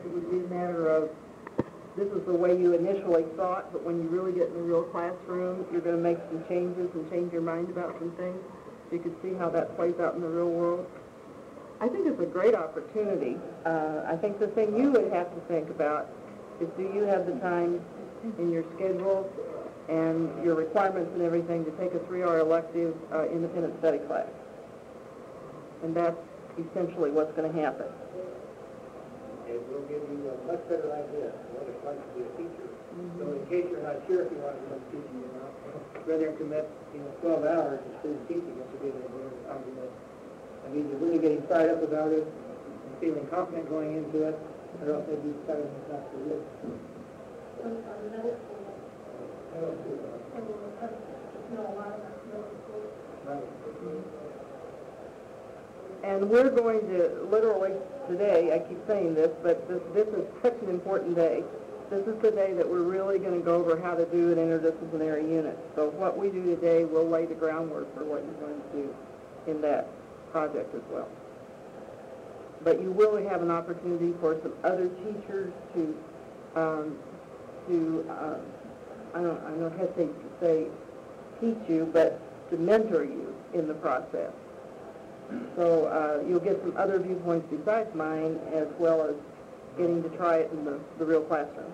It would be a matter of, this is the way you initially thought, but when you really get in the real classroom, you're going to make some changes and change your mind about some things. So you can see how that plays out in the real world. I think it's a great opportunity. I think the thing you would have to think about is, do you have the time in your schedule and your requirements and everything to take a 3-hour elective independent study class? And that's essentially what's going to happen. It will give you a much better idea of what it's like to be a teacher. So in case you're not sure if you want to become a teacher or not, rather than commit 12 hours to student teaching, it's a good idea. I mean, you're really getting fired up about it and feeling confident going into it, or else maybe you decided it's not for you. And we're going to literally today, I keep saying this, but this is such an important day. This is the day that we're really going to go over how to do an interdisciplinary unit. So what we do today will lay the groundwork for what you're going to do in that project as well. But you will have an opportunity for some other teachers to I don't hesitate to say teach you, but to mentor you in the process. So you'll get some other viewpoints besides mine, as well as getting to try it in the real classroom.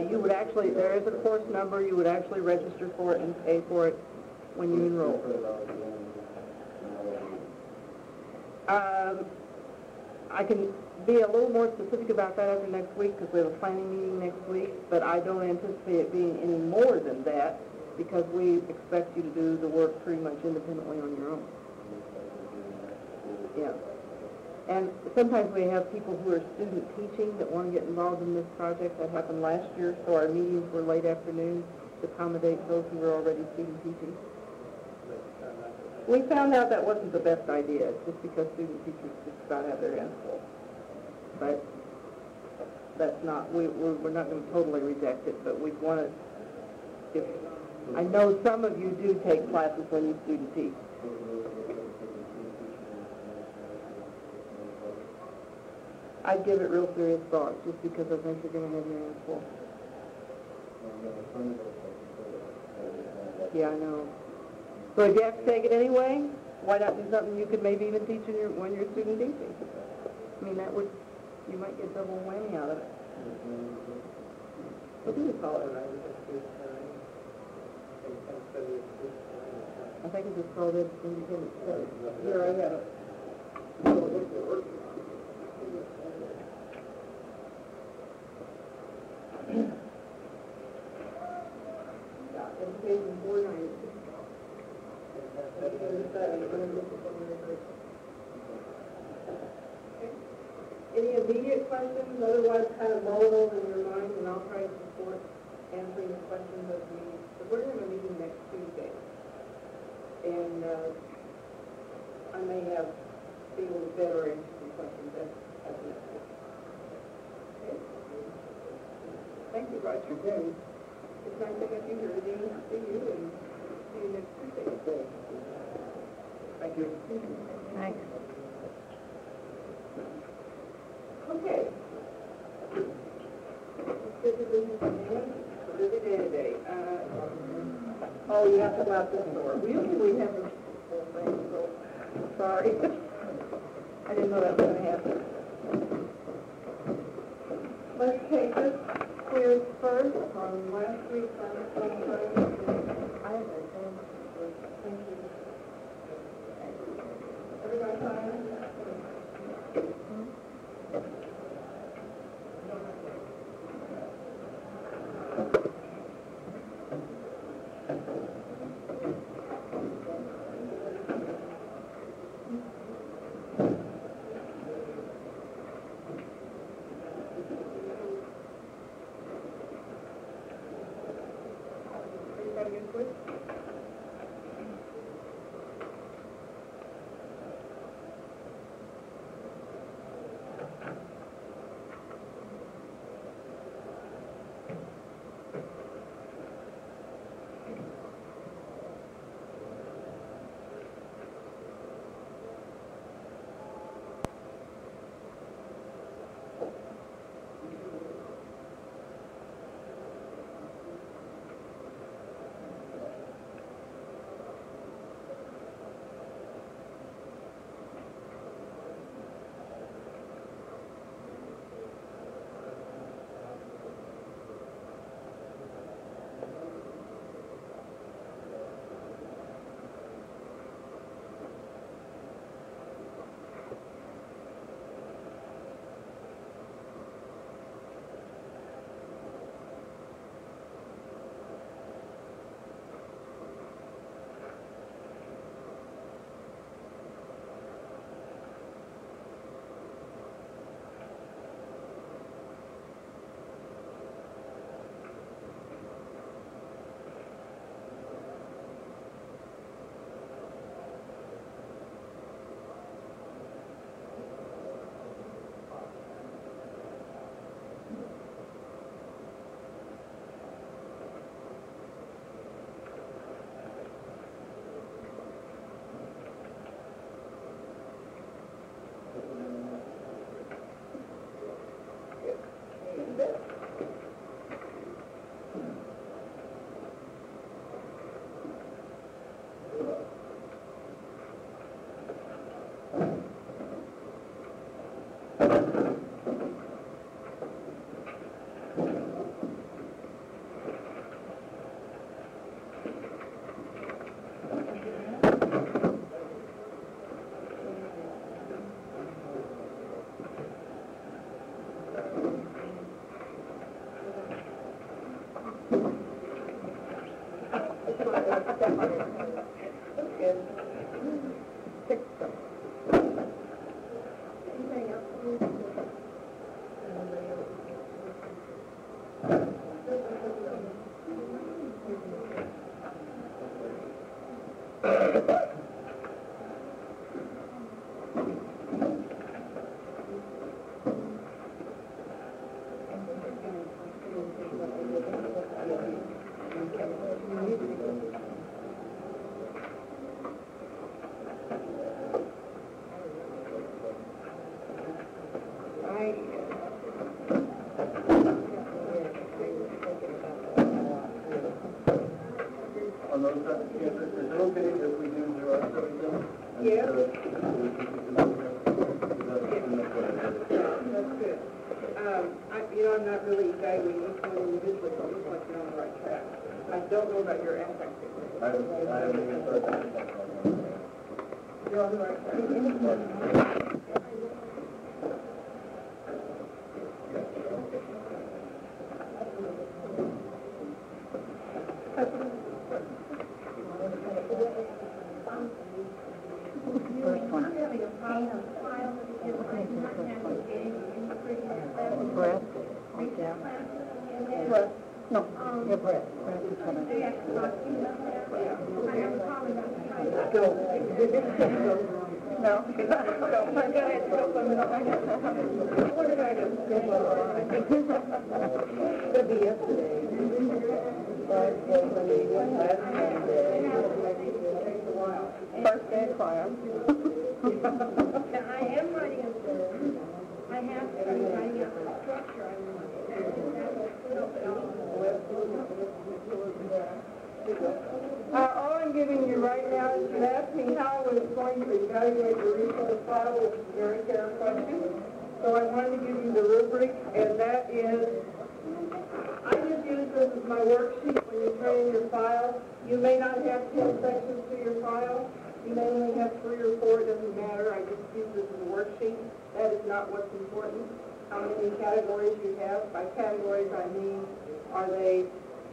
You would actually, there is a course number, you would actually register for it and pay for it when you enroll. I can be a little more specific about that after next week because we have a planning meeting next week, but I don't anticipate it being any more than that because we expect you to do the work pretty much independently on your own. Yeah. And sometimes we have people who are student teaching that want to get involved in this project. That happened last year, so our meetings were late afternoons to accommodate those who were already student teaching. We found out that wasn't the best idea, just because student teachers just about have their hands full. But that's not, we're not going to totally reject it, but we want to, if, I know some of you do take classes when you student teach. I'd give it real serious thought, just because I think you're going to have your hands full. Yeah, I know. So if you have to take it anyway, why not do something you could maybe even teach when you're student teaching? I mean, that would, you might get double whammy out of it. What do you call it? I think it's just called independent study. Here, I have it. Education 490. Any immediate questions? Otherwise, kind of mull it over in your mind, and I'll try to support answering the questions as we. So we're going to have a meeting next Tuesday, and I may have be able to better answer some questions at the next week. Okay. Thank you, Roger. Okay. It's nice to have you here today. See you and see you next Tuesday. Thank you. Thanks. Okay. This is today. Oh, you have to go out this door. Usually we have the whole thing, so sorry. I didn't know that was going to happen. Let's take this quiz first on last week's unemployment. I have a thank you. Everybody fine? on those types of cases? Is it okay if we do Xerox everything? Yeah. That's good. I'm not really evaluating each one individually, so it looks like you're on the right track. I don't know about your aspect. You're on the right track. First one. Breath. Yeah. Breath. No, your breath. Breath is coming. Go. No. What did I do? Could be yesterday. First day of class. Now, I am writing a book. I have to be writing out the structure I want. All I'm giving you right now is you asked me how I was going to evaluate the resource file, which is a very fair question. So I wanted to give you the rubric, and that is, I just use this as my worksheet when you turn in your file. You may not have 10 sections to your file. You may only have 3 or 4, it doesn't matter. I just use this as a worksheet. That is not what's important. How many categories you have. By categories, I mean, are they,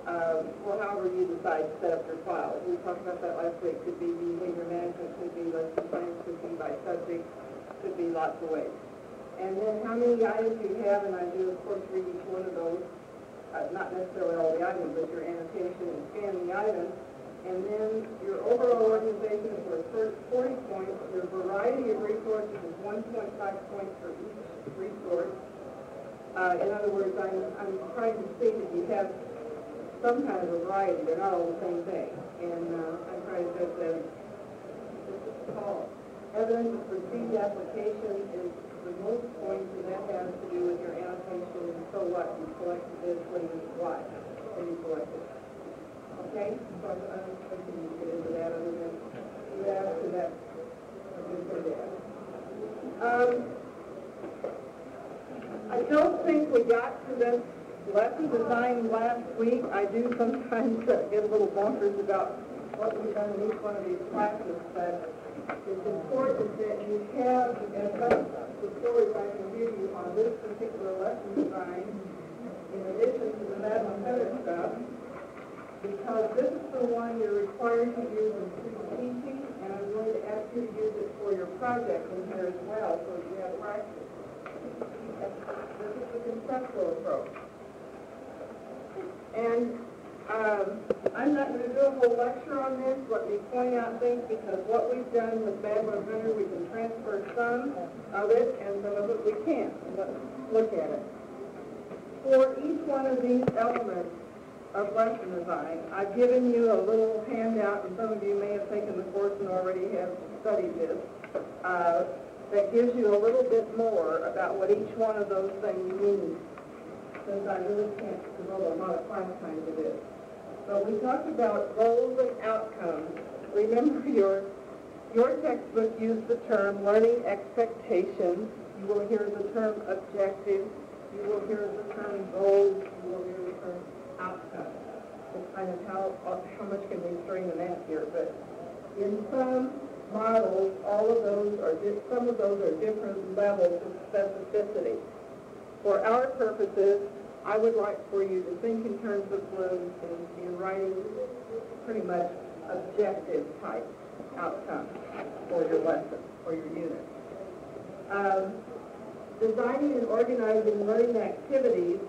however you decide to set up your file. We talked about that last week. Could be behavior management, could be lesson plans, could be by subject, could be lots of ways. And then how many items you have, and I do, of course, read each one of those. Not necessarily all the items, but your annotation and scan the items. And then your overall organization is worth 40 points. Your variety of resources is 1.5 points for each resource. In other words, I'm trying to see that you have some kind of a variety. They're not all the same thing. And I'm trying to judge that. This is called evidence of perceived application is the most points, and that has to do with your annotation and so what. You selected this, what do you what? When you selected. Okay? So I'm thinking you get into that other than that to that. I don't think we got to this lesson design last week. I do sometimes get a little bonkers about what we've done in each one of these classes, but it's important that you have as much support as I can give you on this particular lesson design in addition to the Madeline Heather stuff, because this is the one you're required to use in teaching, and I'm going to ask you to use it for your project in here as well, so you have practice. This is the conceptual approach. And I'm not going to do a whole lecture on this. Let me point out things, because what we've done with Bad 100, we can transfer some of it, and some of it we can't. Let's look at it. For each one of these elements of lesson design, I've given you a little handout, and some of you may have taken the course and already have studied this, that gives you a little bit more about what each one of those things means, since I really can't devote a lot of class time to this. So we talked about goals and outcomes. Remember, your textbook used the term learning expectations. You will hear the term objectives. You will hear the term goals. You will hear the term outcomes. It's kind of how much can we string the math here, but in some models, all of those are some of those are different levels of specificity. For our purposes, I would like for you to think in terms of blooms and in writing pretty much objective type outcomes for your lesson, for your unit. Designing and organizing learning activities,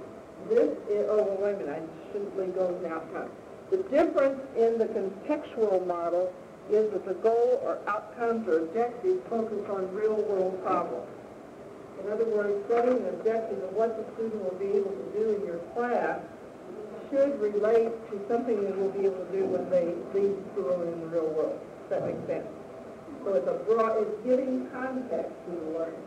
this is, wait a minute, I shouldn't leave goals and outcomes. The difference in the contextual model is that the goal or outcomes or objectives focus on real-world problems. In other words, setting an objective of what the student will be able to do in your class should relate to something they will be able to do when they leave school and in the real world. Does that make sense? So it's giving context to the learning.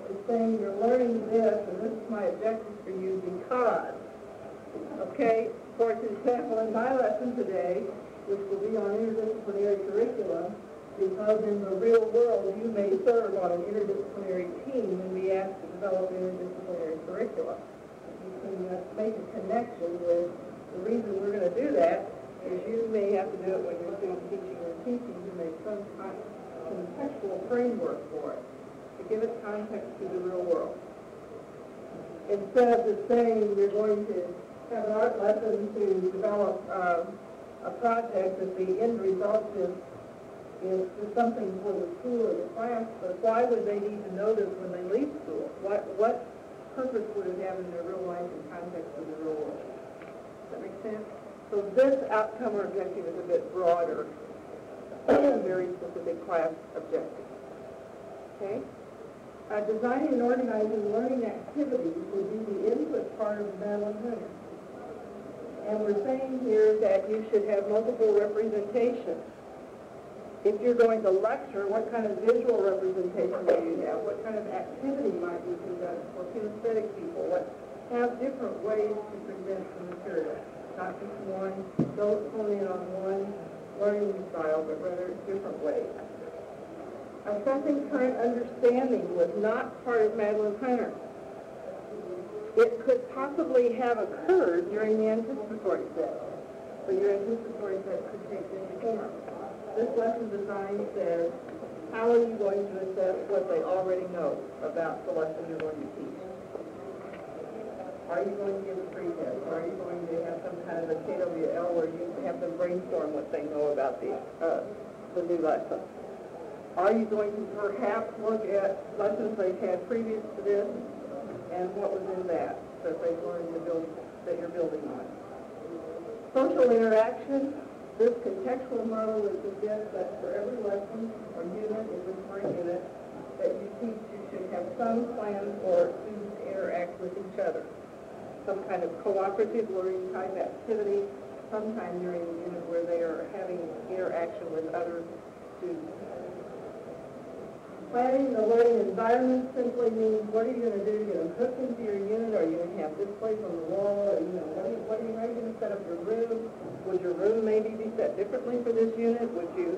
It's saying you're learning this, and this is my objective for you because. Okay? For example, in my lesson today, which will be on interdisciplinary curriculum, because in the real world, you may serve on an interdisciplinary team and be asked to develop interdisciplinary curriculum. You can make a connection with the reason we're going to do that is you may have to do it when you're doing teaching or teaching to make some kind of contextual framework for it, to give it context to the real world. Instead of just saying you're going to have an art lesson to develop a project that the end result is just something for the school or the class, but why would they need to know this when they leave school? What purpose would it have in their real life in context of the real world? Does that make sense? So this outcome or objective is a bit broader, very specific class objective. Okay? Designing and organizing learning activities would be the input part of Madeline Hunter. And we're saying here that you should have multiple representations. If you're going to lecture, what kind of visual representation do you have? What kind of activity might you conduct for kinesthetic people? Have different ways to present the material. Not just one, don't hone in on one learning style, but rather different ways. Assessing current understanding was not part of Madeline Hunter. It could possibly have occurred during the anticipatory set. So your anticipatory set could take this form. This lesson design says, how are you going to assess what they already know about the lesson you're going to teach? Are you going to give a pre-test? Are you going to have some kind of a KWL where you have them brainstorm what they know about the new lesson? Are you going to perhaps look at lessons they've had previous to this and what was in that they've learned that you're building on? Social interaction. This contextual model would suggest that for every lesson or unit, if it's for a unit, that you teach, you should have some plan for students to interact with each other. Some kind of cooperative learning type activity, sometime during the unit where they are having interaction with other students. Planning the learning environment simply means what are you going to do? You're going to hook into your unit, or are you going to have displays on the wall? Or, how are you going to set up your room? Would your room maybe be set differently for this unit? Would you,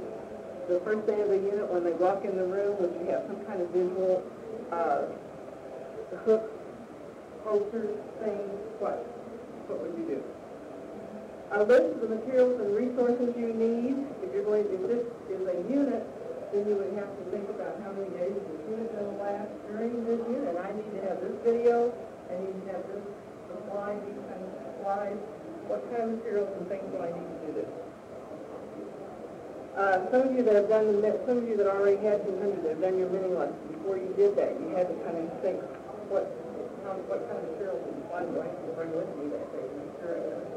the first day of the unit, when they walk in the room, would you have some kind of visual hook, posters, things? What would you do? A list of the materials and resources you need. If this is a unit, then you would have to think about how many days this unit is going to last during this unit. I need to have this video, I need to have this slide, these kind of slides. What kind of materials and things do I need to do this? Some of you that already had 200 that have done your mini lesson, before you did that, you had to kind of think what kind of materials and slides do I have to bring with me that day to make sure I have it.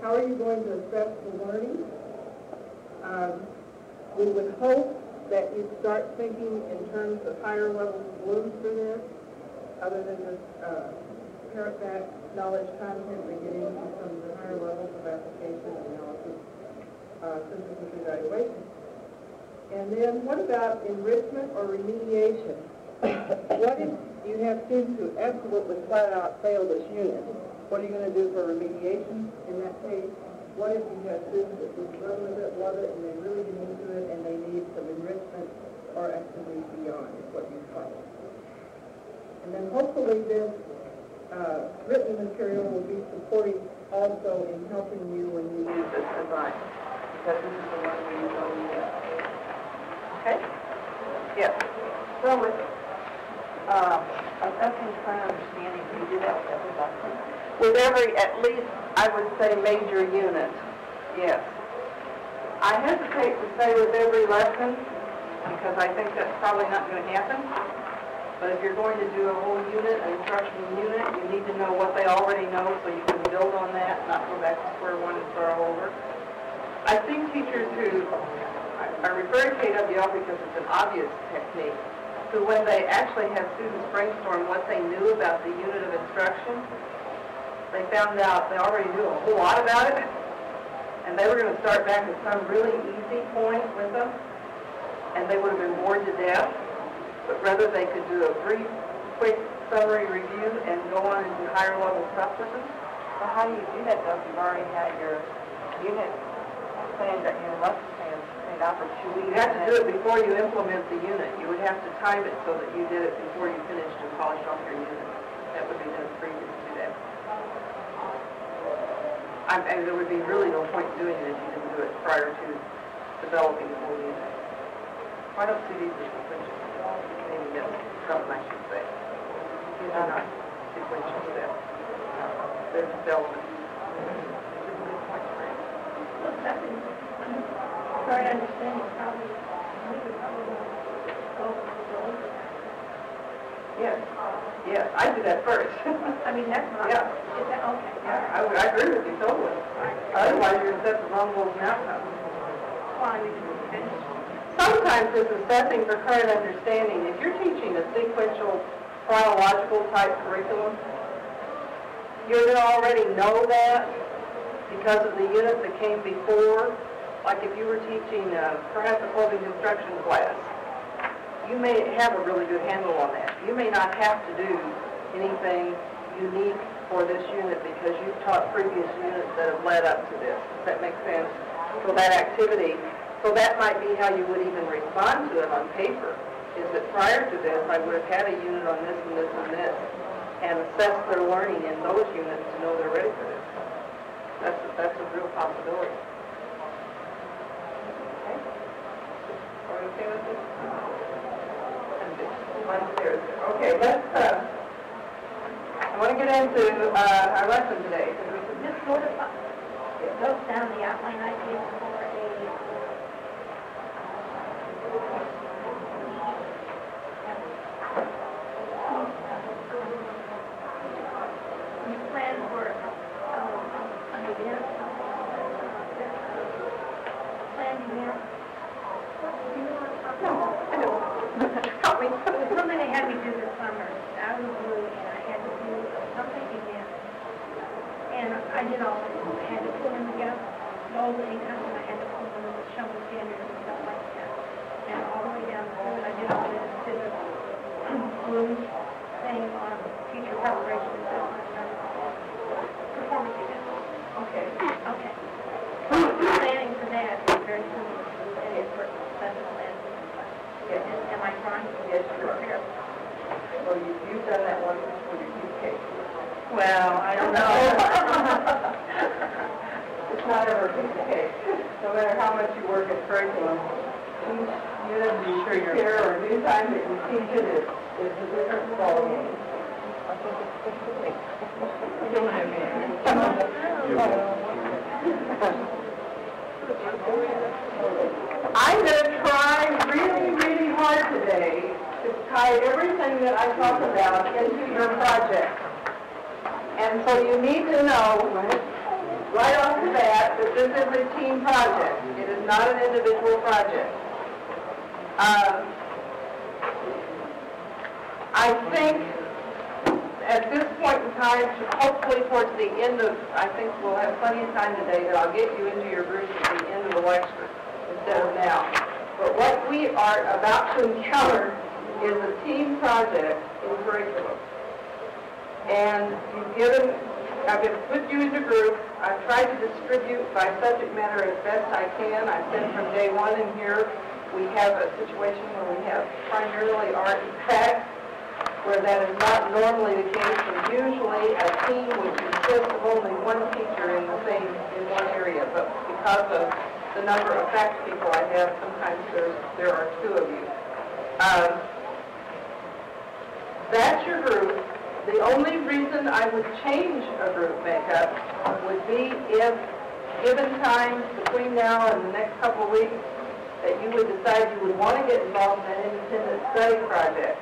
How are you going to assess the learning? We would hope that you start thinking in terms of higher levels of blooms for this, other than just parrot back knowledge content, we get into some of the higher levels of application, analysis, synthesis, evaluation. And then what about enrichment or remediation? What if you have students who absolutely flat out fail this unit? What are you going to do for remediation in that case? What if you have students that just run with it, love it, and they really get into it, and they need some enrichment or activities beyond is what you find. And then hopefully this written material will be supporting also in helping you when you use this design, because this is the one where you don't use it. Okay? Yes. So with assessing current understanding, do you do that with every lesson? With every, at least, I would say, major unit, yes. I hesitate to say with every lesson, because I think that's probably not going to happen. But if you're going to do a whole unit, an instructional unit, you need to know what they already know so you can build on that, not go back to square one and start all over. I think teachers who, I refer to KWL because it's an obvious technique, who when they actually have students brainstorm what they knew about the unit of instruction, they found out they already knew a whole lot about it, and they were going to start back at some really easy point with them, and they would have been bored to death, but rather they could do a brief, quick summary review and go on and do higher level stuff with them. Well, how do you do that, though, if you've already had your unit saying that, unless you're saying an opportunity. You have to do it before you implement the unit. You would have to time it so that you did it before you finished and polished off your unit. That would be done previous to that. And there would be really no point in doing it if you didn't do it prior to developing the whole unit. I don't see these as sequential. Maybe that's something I should say. These are not sequential steps. They're development. Sorry, I understand you probably, we could probably go for the Yes, yes, I do that first. I mean, that's not, Yeah. is that, okay. Yeah, I agree with you totally. Otherwise, you're going to set the wrong goals and outcomes. Well, I mean, finish. Sometimes it's assessing for current understanding. If you're teaching a sequential, chronological type curriculum, you're going to already know that because of the unit that came before. Like if you were teaching perhaps a clothing construction class, you may have a really good handle on that. You may not have to do anything unique for this unit because you've taught previous units that have led up to this. Does that make sense? So that activity, so that might be how you would even respond to it on paper, is that prior to this, I would have had a unit on this and this and this, and assess their learning in those units to know they're ready for this. That's a real possibility. Okay? Are we okay with this? Okay, let's, I want to get into our lesson today. Just sort of, it goes down the outline I did for you plan for an event, planned event. Do you know what I'm talking about? I know. Help me. It was something they had me do this summer, out of the blue, and I had to do something again. And I did all of it. I had to pull in together all the income, and I had to pull in the shovel standard and stuff like that. And all the way down through it, I did all this, did a blue thing on teacher preparation and stuff like that. Performance event. Okay. Okay. Planning for that is very similar to any for special ed. Yes. Am I trying? Yes, you are. Well, you've done that one for your UK. Well, I don't know. It's not ever a piece of cake. No matter how much you work at curriculum, each unit you prepare or new time that you teach it is a different ballgame. I'm going to try really, really hard today to tie everything that I talk about into your project. And so you need to know right off the bat that this is a team project. It is not an individual project. I think at this point in time, hopefully towards the end of, I think we'll have plenty of time today that I'll get you into your groups at the end of the lecture instead of now. But what we are about to encounter is a team project in curriculum. And I've put you into groups. I've tried to distribute by subject matter as best I can. I've said from day one in here, we have a situation where we have primarily art and tech, where that is not normally the case, and usually a team would consist of only one teacher in one area. But because of the number of fact people I have, sometimes there are two of you. That's your group. The only reason I would change a group makeup would be if, given time between now and the next couple of weeks, that you would decide you would want to get involved in an independent study project.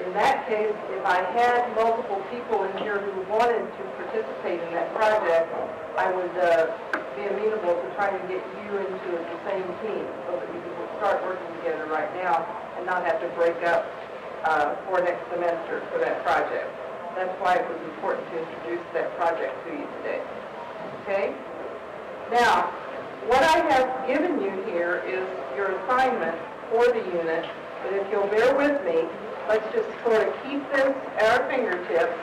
In that case, if I had multiple people in here who wanted to participate in that project, I would be amenable to trying to get you into the same team so that we could start working together right now and not have to break up for next semester for that project. That's why it was important to introduce that project to you today. Okay? Now, what I have given you here is your assignment for the unit, but if you'll bear with me, let's just sort of keep this at our fingertips,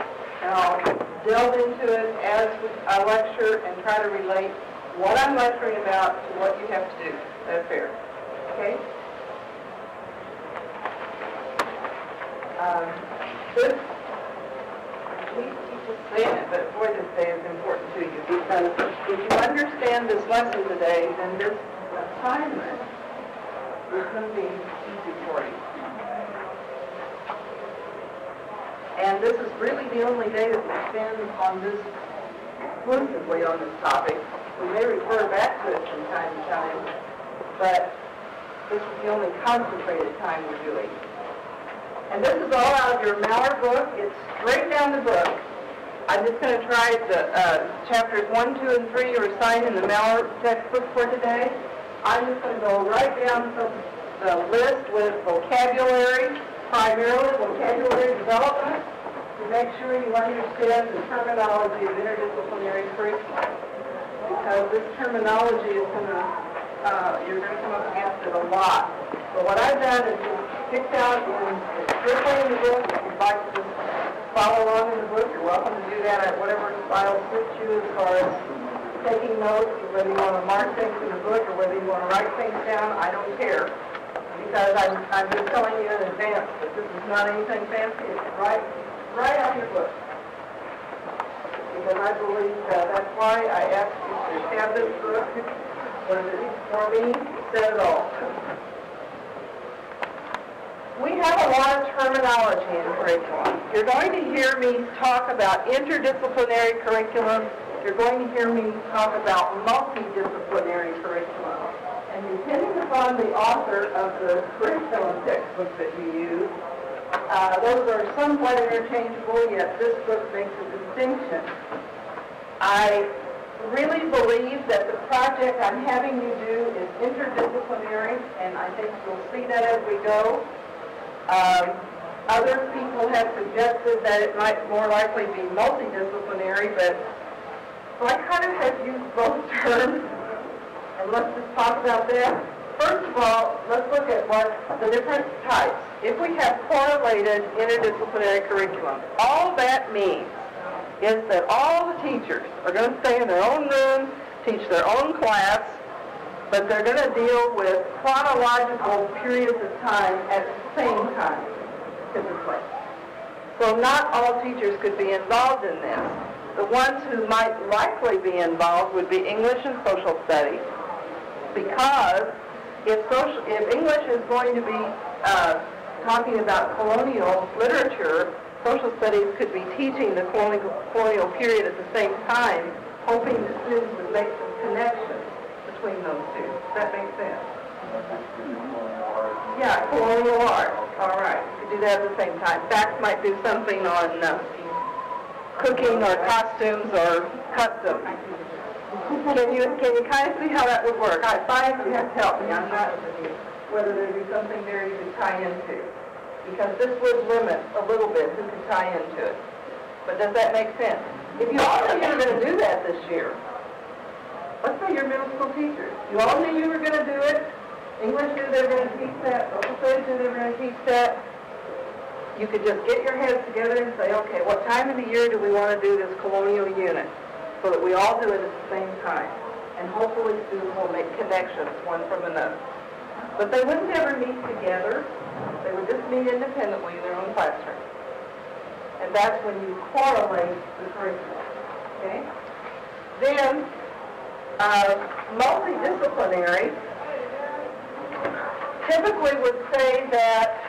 and I'll delve into it as I lecture and try to relate what I'm lecturing about to what you have to do. That's fair. Okay? This, we keep just saying it, but boy, this day is important to you, because if you understand this lesson today, then this assignment is going to be easy for you. And this is really the only day that we spend on this, exclusively on this topic. We may refer back to it from time to time, but this is the only concentrated time we're doing. And this is all out of your Mallard book. It's straight down the book. I'm just going to try the chapters 1, 2, and 3 are assigned in the Mallard textbook for today. I'm just going to go right down the list with vocabulary, primarily vocabulary development, to make sure you understand the terminology of interdisciplinary curriculum. Because this terminology is going to, you're going to come up against it a lot. So what I've done is just picked out strictly in the book. If you'd like to just follow along in the book, you're welcome to do that at whatever style suits you as far as taking notes, or whether you want to mark things in the book, or whether you want to write things down. I don't care, because I'm just telling you in advance that this is not anything fancy. It's right out of your book. Because I believe that's why I asked you to have this book. For me, said it all. We have a lot of terminology in curriculum. You're going to hear me talk about interdisciplinary curriculum. You're going to hear me talk about multidisciplinary curriculum. And depending upon the author of the curriculum textbook that you use, those are somewhat interchangeable, yet this book makes a distinction. I really believe that the project I'm having you do is interdisciplinary, and I think you'll see that as we go. Other people have suggested that it might more likely be multidisciplinary, but so I kind of have used both terms, and let's just talk about that. First of all, let's look at what the different types. If we have correlated interdisciplinary curriculum, all that means is that all the teachers are going to stay in their own room, teach their own class, but they're going to deal with chronological periods of time at the same time, typically. So not all teachers could be involved in this. The ones who might likely be involved would be English and social studies, because if English is going to be talking about colonial literature, social studies could be teaching the colonial period at the same time, hoping that students would make some connections between those two. Does that make sense? Yeah, colonial art. All right. You could do that at the same time. Facts might do something on cooking or costumes or customs. Can you kind of see how that would work? Science, you have to help me. I'm not whether there'd be something there you could tie into. Because this would limit a little bit who could tie into it. But does that make sense? If you all knew you were going to do that this year, let's say you're middle school teachers. You all knew you were going to do it. English knew they were going to teach that. Social studies knew they were going to teach that. You could just get your heads together and say, okay, what time of the year do we want to do this colonial unit? So that we all do it at the same time. And hopefully students will make connections one from another. But they wouldn't ever meet together. They would just meet independently in their own classroom. And that's when you correlate the curriculum. Okay? Then, multidisciplinary typically would say that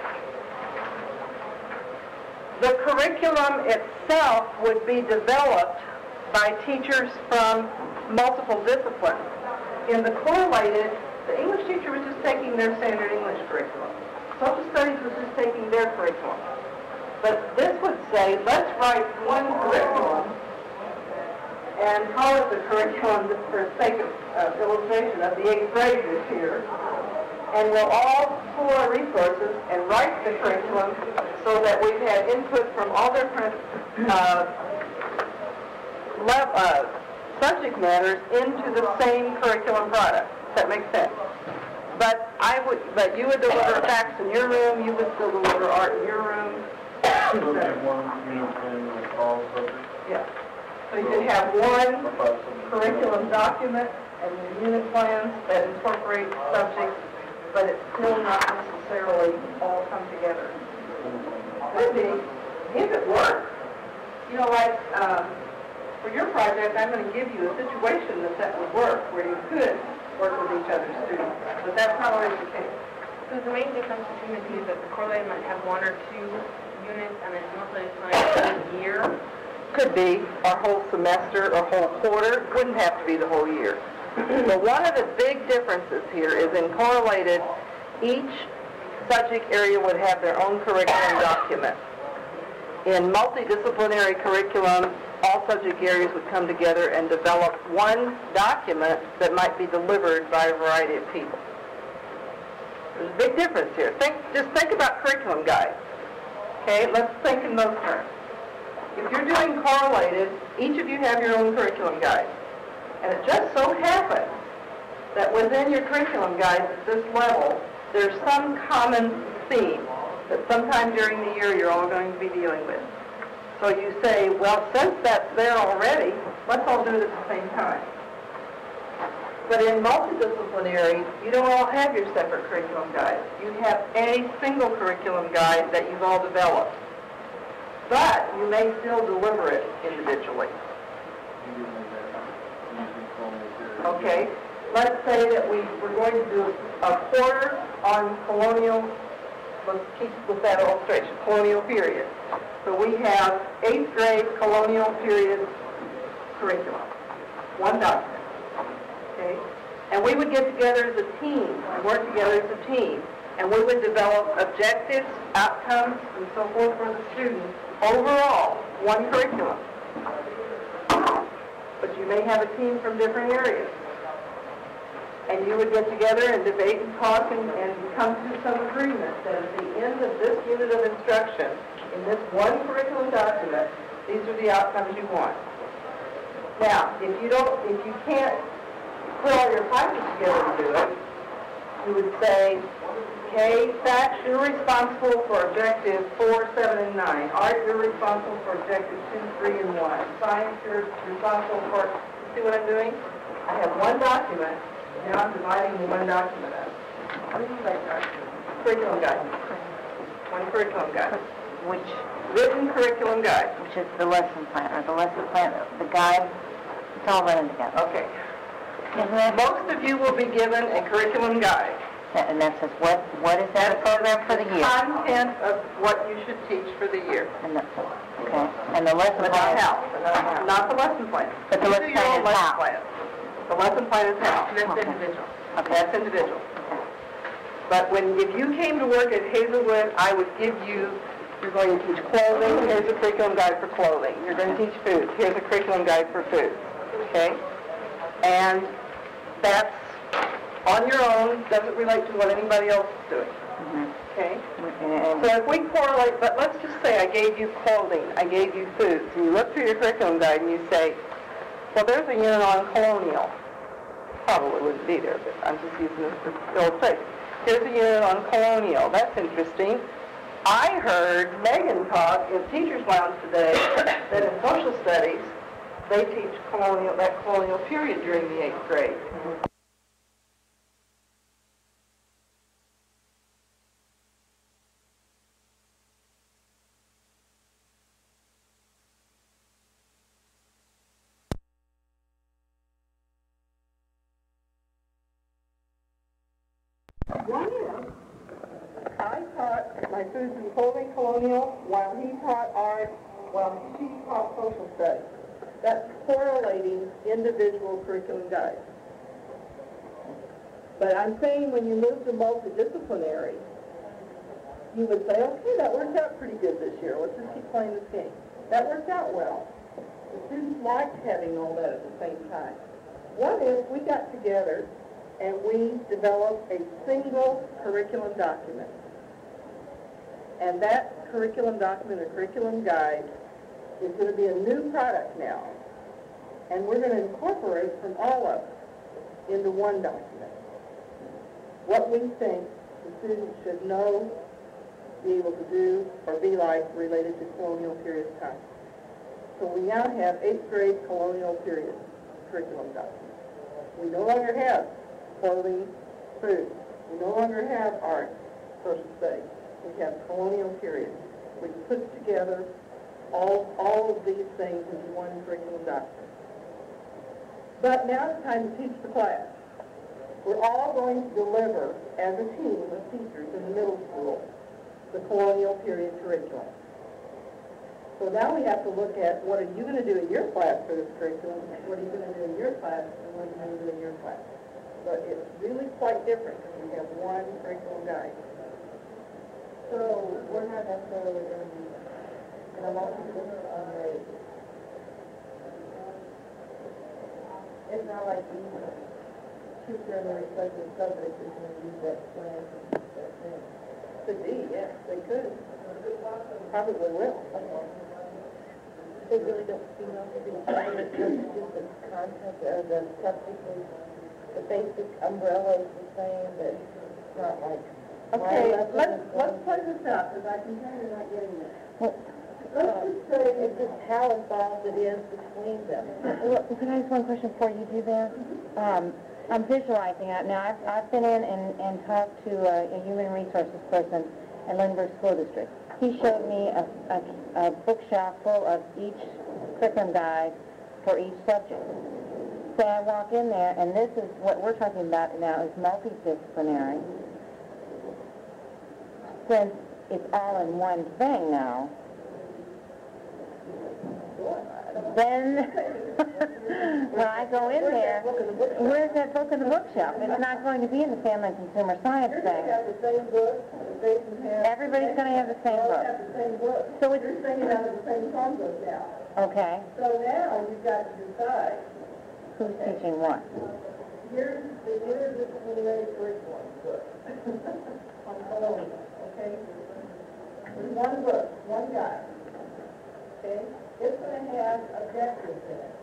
the curriculum itself would be developed by teachers from multiple disciplines. In the correlated, the English teacher was just taking their standard English curriculum. Social studies was just taking their curriculum. But this would say, let's write one curriculum and call it the curriculum, just for the sake of illustration of the 8th grade this year. And we'll all pool our resources and write the curriculum so that we've had input from all different subject matters into the same curriculum product. Does that make sense? But you would deliver facts in your room, you would still deliver art in your room. So have one uniform with all subjects? Yeah. So you could have one curriculum document and the unit plans that incorporate subjects, but it's still not necessarily all come together. Could be, if it works. You know, like, for your project, I'm going to give you a situation that would work, where you could work with each other's students, but that's not always the case. So the main difference between the two is that the correlated might have 1 or 2 units and it's multidisciplinary for a year. Could be, or whole semester, or whole quarter. Wouldn't have to be the whole year. But one of the big differences here is in correlated, each subject area would have their own curriculum document. In multidisciplinary curriculum, all subject areas would come together and develop one document that might be delivered by a variety of people. There's a big difference here. Just think about curriculum guides. Okay, let's think in those terms. If you're doing correlated, each of you have your own curriculum guide. And it just so happens that within your curriculum guides at this level, there's some common theme that sometime during the year you're all going to be dealing with. So you say, well, since that's there already, let's all do it at the same time. But in multidisciplinary, you don't all have your separate curriculum guides. You have a single curriculum guide that you've all developed. But you may still deliver it individually. Okay, let's say that we're going to do a quarter on colonial, let's keep with that illustration, colonial period. So we have 8th grade colonial period curriculum, one document. Okay? And we would get together as a team, and work together as a team, and we would develop objectives, outcomes, and so forth for the students. Overall, one curriculum. But you may have a team from different areas. And you would get together and debate and talk and come to some agreement that at the end of this unit of instruction, in this one curriculum document, these are the outcomes you want. Now, if you can't put all your findings together to do it, you would say, okay, facts, you're responsible for objective 4, 7, and 9. Art, you're responsible for objective 2, 3, and 1. Science, you're responsible for, see what I'm doing? I have one document, now I'm dividing the one document up. What do you say, curriculum guide. One curriculum guide. Which Written curriculum guide. is the lesson plan, or the lesson plan, the guide, it's all running together. Okay. Isn't it? Most of you will be given a curriculum guide. And that says, what is that program for the year? Content of what you should teach for the year. And okay. And the lesson But plan not how. Not the lesson plan. But the You lesson do your plan own is lesson how. plan. The lesson plan is how. And that's Okay. individual. Okay. That's individual. But if you came to work at Hazelwood, I would give you, you're going to teach clothing, here's a curriculum guide for clothing. You're going to teach food, here's a curriculum guide for food. Okay? And that's on your own, doesn't relate to what anybody else is doing. Okay? So if we correlate, but let's just say I gave you clothing, I gave you food. So you look through your curriculum guide and you say, well, there's a unit on colonial. Probably wouldn't be there, but I'm just using this for illustration. Here's a unit on colonial. That's interesting. I heard Megan talk in Teacher's Lounge today that in social studies, they teach that colonial period during the 8th grade. One is, I taught my foods and clothing colonial while he taught art, while she taught social studies. That's correlating individual curriculum guides. But I'm saying when you move to multidisciplinary, you would say, okay, that worked out pretty good this year. Let's just keep playing this game. That worked out well. The students liked having all that at the same time. What if we got together and we developed a single curriculum document? And that curriculum document or curriculum guide is going to be a new product now. And we're going to incorporate from all of it into one document. What we think the students should know, be able to do, or be like related to colonial period of time. So we now have 8th grade colonial period curriculum document. We no longer have clothing, food. We no longer have art, social studies. We have colonial period. We put together all of these things into one curriculum document. But now it's time to teach the class. We're all going to deliver, as a team of teachers in the middle school, the colonial period curriculum. So now we have to look at what are you going to do in your class for this curriculum, and what are you going to do in your class, and what are you going to do in your class. But it's really quite different because we have one curriculum guide. So we're not necessarily going to be in a multi-discipline rate. It's not like the teacher in the respective subject is going to use that plan for that thing. Could be, yes, they could. Probably will. They really don't seem to be trying to just the content or the subject is the basic umbrella is the same, but it's not like. Okay, let's play this out because I can tell you're not getting this. Let's just say it's just how involved it is between them. Well, can I ask one question before you do that? I'm visualizing it. Now, I've been in and talked to a human resources person at Lindbergh School District. He showed me a bookshelf full of each curriculum guide for each subject. So I walk in there, and this is what we're talking about now is multidisciplinary. Since it's all in one thing now, then when I go in there, where's that book in the bookshelf? It's not going to be in the Family and Consumer Science thing. Everybody's going to have the same book. So it's You're singing out of the same songbook now. okay. So now you've got to decide. Who's teaching what? Here's the interdisciplinary curriculum book on colonial, okay? There's one book, one guide, okay? It's going to have objectives in it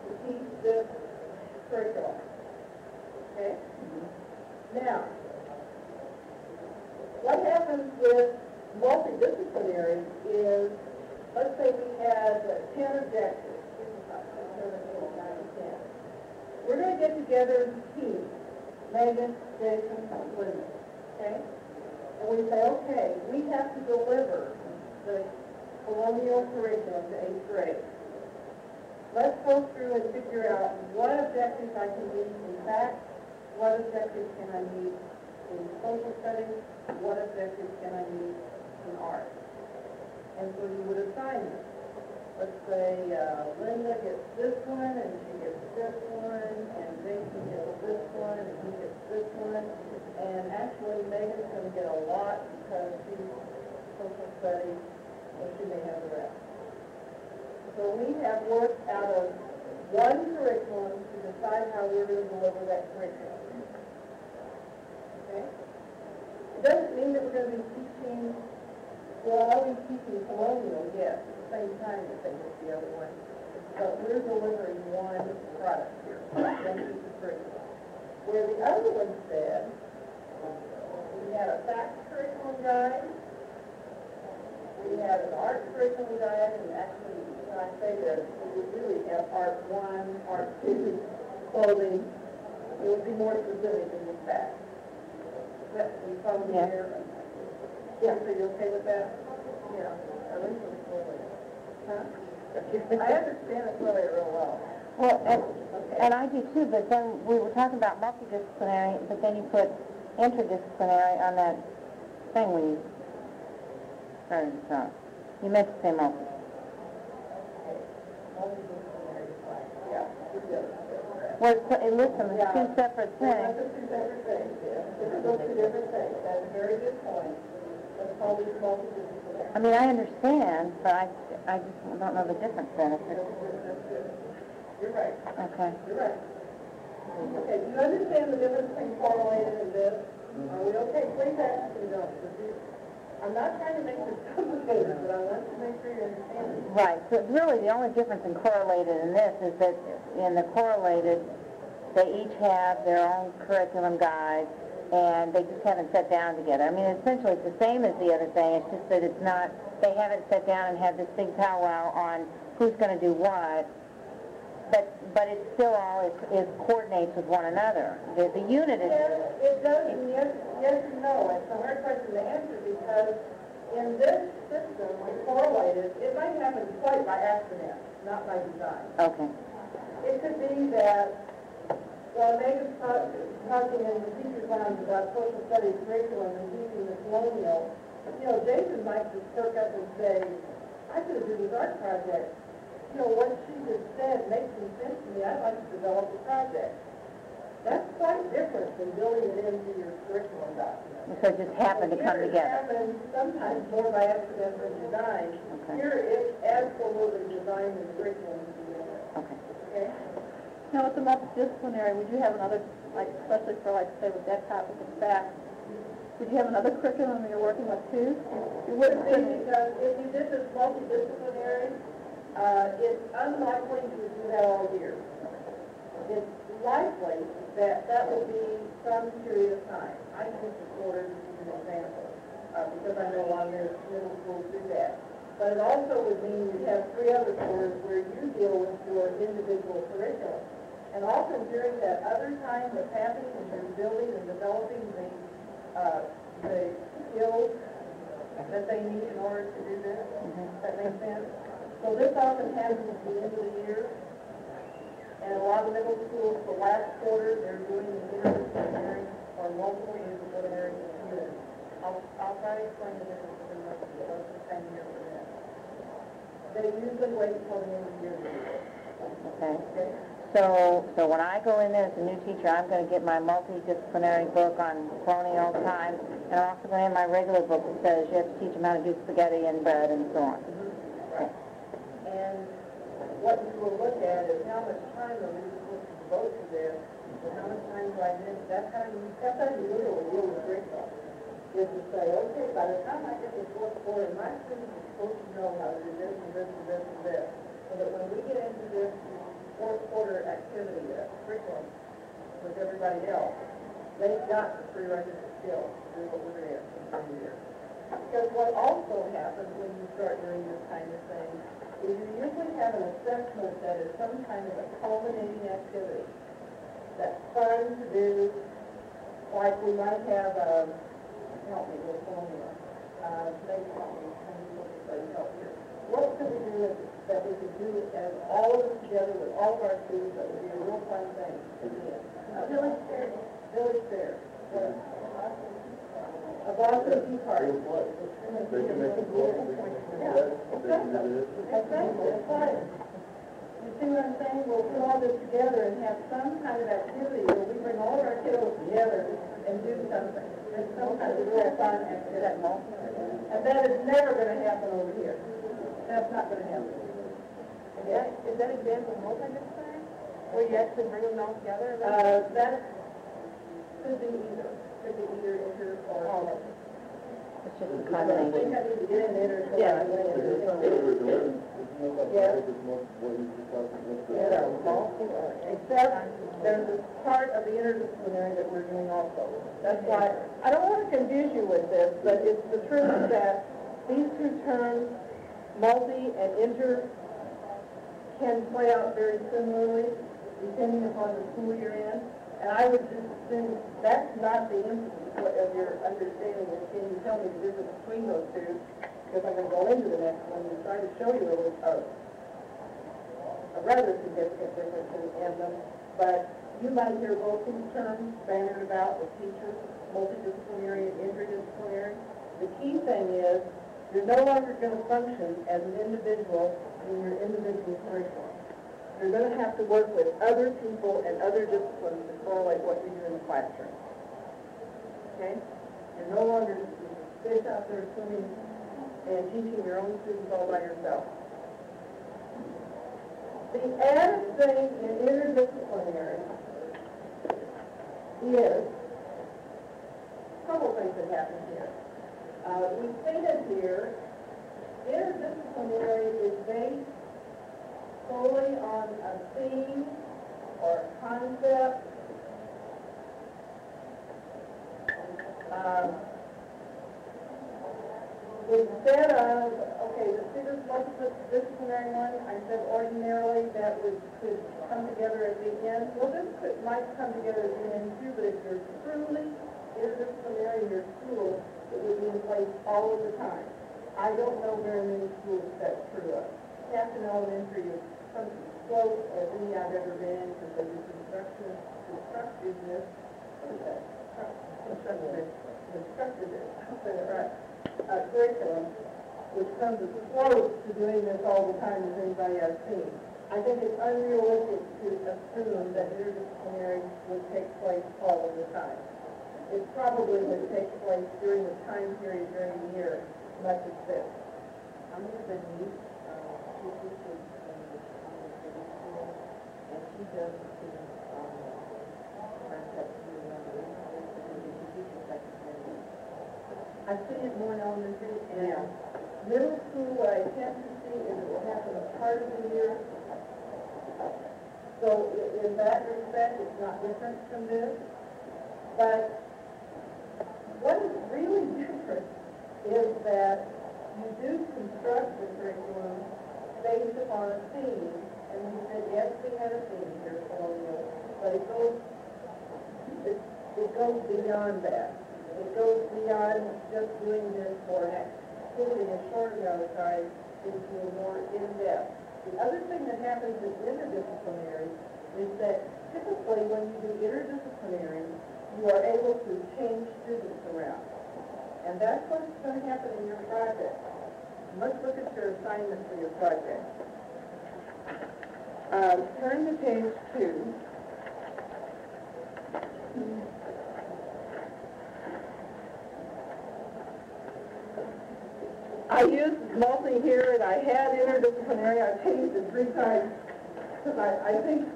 to teach this curriculum, okay? Now, what happens with multidisciplinary is, let's say we had 10 objectives. We're going to get together as a team, Megan, Jason, Linda, okay? And we say, okay, we have to deliver the colonial curriculum to 8th grade. Let's go through and figure out what objectives I can meet in facts, what objectives can I meet in social studies, what objectives can I meet in art. And so you would assign them. Let's say Linda gets this one, and she gets this one, and Jason gets this one, and he gets this one. And actually, Megan's going to get a lot because she's social studies, so she may have the rest. So we have worked out of one curriculum to decide how we're going to deliver that curriculum. Okay? It doesn't mean that we're going to be teaching, well, I'll be teaching colonial, yes, at the same time that they get the other one. But we're delivering one product here, one piece of curriculum. Where the other one said, we had a fact curriculum guide, we had an art curriculum guide, and actually, when I say this, we would really have art 1, art 2, clothing. It would be more specific than the fact. That we found here. Yeah, so you're okay with that? Yeah, at least it's clothing. Huh? I understand the clothing real well. Well, and I do too, but then we were talking about multidisciplinary, but then you put interdisciplinary on that thing when you started to talk. You meant to say multi. Multidisciplinary class. Yeah, it does. Well, it lists them as two separate things. Those are two separate things, yeah. Those are two different things. That's a very good point. Let's call these multidisciplinary. I mean, I understand, but I just don't know the difference then. You're right. Okay. You're right. Okay, do you understand the difference between correlated and this? Are we okay? Please ask me, don't. I'm not trying to make this complicated, but I want to make sure you understand it. Right. So really the only difference in correlated and this is that in the correlated, they each have their own curriculum guide, and they just haven't sat down together. I mean, essentially it's the same as the other thing. It's just that it's not, they haven't sat down and had this big powwow on who's going to do what. but it still all is coordinates with one another. The unit is... Yes, it does, and yes and no. It's a hard question to answer because in this system, when correlated, it might happen quite by accident, not by design. Okay. It could be that while Megan's talking in the teacher's lounge about social studies curriculum and teaching the colonial, Jason might just perk up and say, I could do this art project. What she just said makes some sense to me. I'd like to develop a project. That's quite different than building it into your curriculum document. So it just happened to come Here together. It happens sometimes more by accident than design. Okay. Here it's absolutely designed in the curriculum to begin with. Okay. Okay? Now, it's a multidisciplinary. Would you have another, especially for, say, with that topic of facts, would you have another curriculum you're working with, too? It would be, because if you did this multidisciplinary, it's unlikely to do that all year. It's likely that that will be some period of time. I think the quarters is an example, because I know a lot of middle schools do that. But it also would mean you have 3 other quarters where you deal with your individual curriculum. And often during that other time that's happening and you're building and developing the skills that they need in order to do this, that makes sense? So this often happens at the end of the year. And a lot of middle schools, the last quarter, they're doing the interdisciplinary or multiple interdisciplinary units. I'll try to explain the difference between those the same year for that. They usually wait until the end of the year to do it. Okay. So when I go in there as a new teacher, I'm going to get my multidisciplinary book on colonial time, and I'm also going to have my regular book that says you have to teach them how to do spaghetti and bread and so on. Right. And what you will look at is how much time are we supposed to devote to this, and how much time do I miss. That's how you literally deal with curriculum. Is to say, okay, by the time I get to the 4th quarter, my students are supposed to know how to do this and this and this and this, so that when we get into this 4th quarter activity, curriculum, with everybody else, they've got the prerequisite skills to do what we're doing in the year. Because what also happens when you start doing this kind of thing is you usually have an assessment that is some kind of a culminating activity that's fun to do, like we might have help me with formula. Maybe help me help here. What could we do that we could do as all of us together with all of our students that would be a real fun thing? Village fair. Village fair. A Boston Tea Party. They can make a book, they can make a book, they can do this. Exactly, that's right. You see what I'm saying? We'll put all this together and have some kind of activity where we bring all of our kiddos together and do something. There's some kind of real fun activity. And that is never going to happen over here. That's not going to happen. Is that example multidisciplinary? Where you actually bring them all together? That could be either. Could be either inter or multi. It's just a I combination. think I need to get in there. Yeah. Except there's a part of the interdisciplinary that we're doing also. That's why, I don't want to confuse you with this, but it's the truth that these 2 terms, multi and inter, can play out very similarly depending upon the school you're in. And I would just assume that's not the emphasis of your understanding. And can you tell me the difference between those 2? Because I'm going to go into the next one and try to show you a rather significant difference in them. But you might hear both these terms bandied about with teachers, multidisciplinary and interdisciplinary. The key thing is you're no longer going to function as an individual in your individual curriculum. You're going to have to work with other people and other disciplines to correlate what you do in the classroom. Okay? You're no longer just a fish out there swimming and teaching your own students all by yourself. The added thing in interdisciplinary is a couple things that happen here. We stated here, interdisciplinary is based solely on a theme or a concept. Instead of, okay, the students multidisciplinary one, I said ordinarily that could come together at the end. Well, might come together at the end too, but if you're truly interdisciplinary in your school, it would be in place all of the time. I don't know very many schools that's true of. Captain Elementary is something close as any I've ever been because they do constructiveness, curriculum, which comes as close to doing this all the time as anybody I've seen. I think it's unrealistic to assume that interdisciplinary would take place all of the time. It probably would take place during the time period during the year, much as this. I'm going to meet, she's teaches on the city school, and she does the students on the concept of the I've seen it more in elementary and middle school. What I tend to see is it will happen a part of the year. So in that respect, it's not different from this. But what is really different is that you do construct the curriculum based upon a theme. And we said, yes, we had a theme here, Colonial, but it goes beyond that. It goes beyond just doing this for an activity in a short amount of time into a more in-depth. The other thing that happens in interdisciplinary is that typically when you do interdisciplinary, you are able to change students around. And that's what's going to happen in your project. Let's look at your assignment for your project. Turn to page 2. I used multi here, and I had interdisciplinary. I changed it 3 times because I think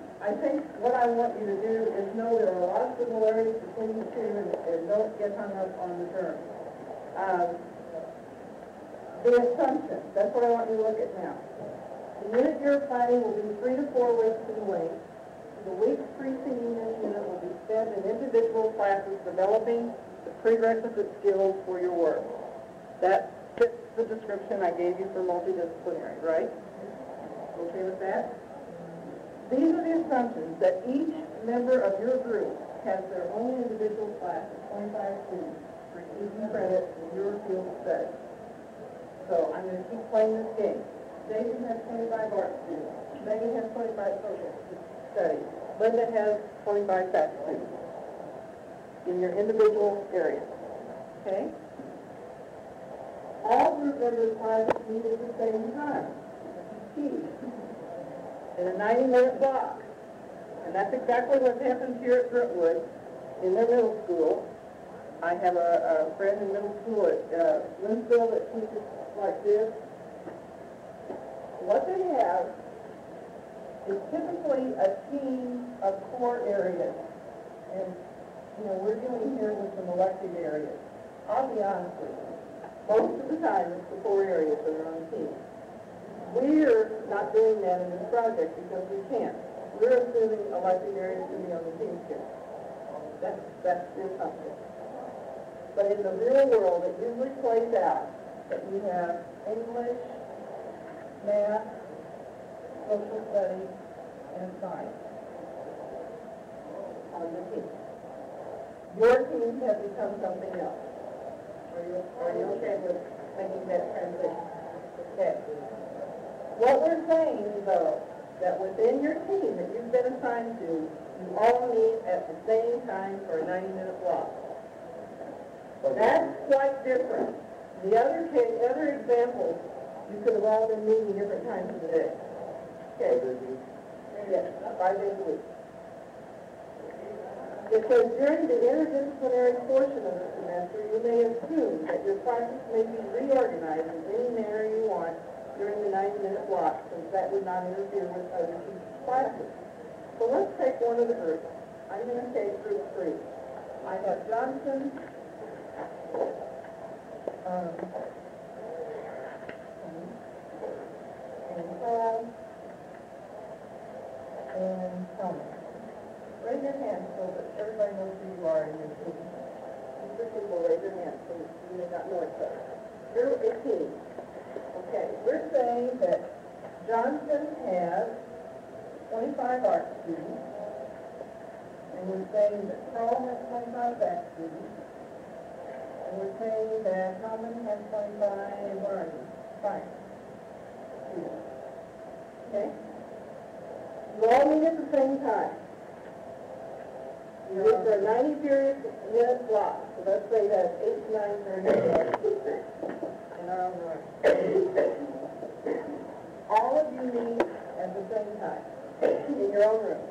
what I want you to do is know there are a lot of similarities between the two, and don't get hung up on the term. The assumptions, that's what I want you to look at now. The unit you're planning will be 3 to 4 weeks in length. The weeks preceding this unit will be spent in individual classes developing the prerequisite skills for your work. That fits the description I gave you for multidisciplinary, right? Okay with that? These are the assumptions that each member of your group has their own individual class of 25 students for each credit in your field of study. So I'm going to keep playing this game. Jason has 25 art students. Megan has 25 social studies. Linda has 25 fact students in your individual area. Okay? All group members' classes meet at the same time. Key. In a 90-minute block. And that's exactly what happens here at Brentwood in their middle school. I have a friend in middle school at Linsville that teaches like this. What they have is typically a team of core areas. And, we're dealing here with some elective areas. I'll be honest with you. Most of the time, it's the core areas that are on the team. We're not doing that in this project because we can't. We're assuming elective areas to be on the team here. That's the assumption. But in the real world, it usually plays out that you have English, math, social studies, and science on the team. Your teams have become something else. Are you okay with making that transition? Okay. What we're saying, though, that within your team that you've been assigned to, you all meet at the same time for a 90-minute block. That's quite different. The other examples, you could have all been meeting different times of the day. Okay. Yes, 5 days a week. It says during the interdisciplinary portion of the semester, you may assume that your classes may be reorganized in any manner you want during the 90-minute block, since that would not interfere with other teachers' classes. So let's take one of the groups. I'm going to take group 3. I have Johnson, and Paul, and Thomas. Raise your hand so that everybody knows who you are in your team. These are people, raise your hand so you may not know each other. You're a team. Okay, we're saying that Johnson has 25 art students, and we're saying that Carl has 25 back students, and we're saying that Hellman has 25, where are you? Fine. Students. Okay? You all meet at the same time. You meet for a 90-minute block, so let's say that's 8 to 9:30 in our own room. All of you meet at the same time in your own room.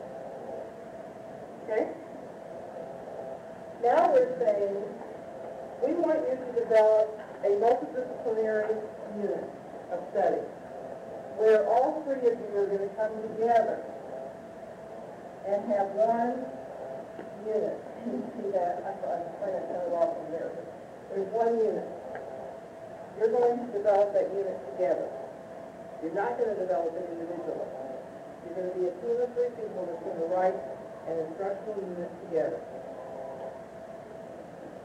Okay? Now we're saying we want you to develop a multidisciplinary unit of study where all three of you are going to come together and have one unit. You see that? I'm trying to cut it off from there. There's one unit. You're going to develop that unit together. You're not going to develop it individually. You're going to be a team of 3 people that's going to write an instructional unit together.